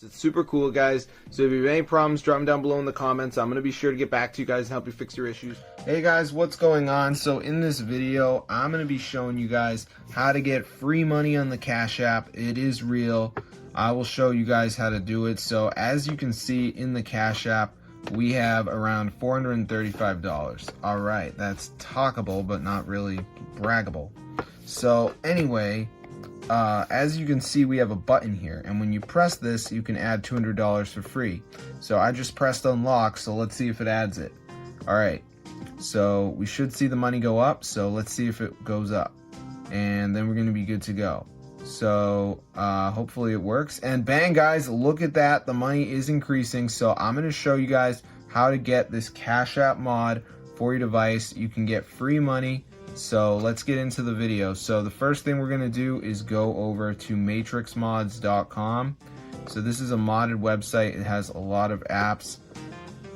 It's super cool, guys. So if you have any problems, drop them down below in the comments. I'm going to be sure to get back to you guys and help you fix your issues. Hey guys, what's going on? So in this video, I'm going to be showing you guys how to get free money on the Cash App. It is real. I will show you guys how to do it. So as you can see in the Cash App, we have around $435. All right, that's talkable, but not really braggable. So anyway, as you can see, we have a button here, and when you press this, you can add $200 for free. So I just pressed unlock, so let's see if it adds it. Alright, so we should see the money go up, so let's see if it goes up. And then we're going to be good to go. So hopefully it works. And bang guys, look at that, the money is increasing. So I'm going to show you guys how to get this Cash App mod for your device. You can get free money. So let's get into the video. So the first thing we're going to do is go over to matrixmods.com. So this is a modded website. It has a lot of apps.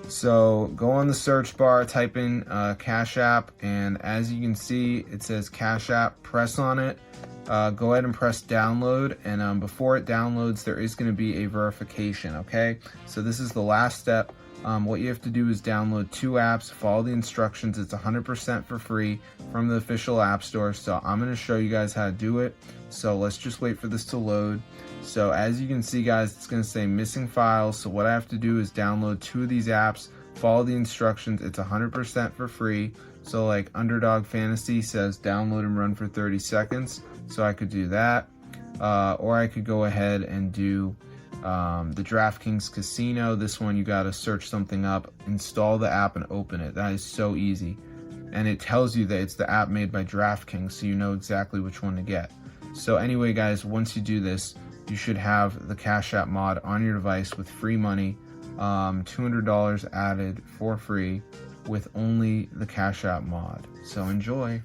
So go on the search bar, type in Cash App, and as you can see, it says Cash App. Press on it. Go ahead and press download, and before it downloads, there is going to be a verification, okay? So this is the last step. What you have to do is download 2 apps, follow the instructions. It's 100% for free from the official app store. So I'm going to show you guys how to do it. So let's just wait for this to load. So as you can see guys, it's going to say missing files. So what I have to do is download 2 of these apps, follow the instructions. It's 100% for free. So like Underdog Fantasy says download and run for 30 seconds. So I could do that. Or I could go ahead and do the DraftKings Casino. This one you got to search something up, install the app, and open it. That is so easy, and it tells you that it's the app made by DraftKings, so you know exactly which one to get. So anyway guys, once you do this, you should have the Cash App mod on your device with free money, $200 added for free with only the Cash App mod. So enjoy.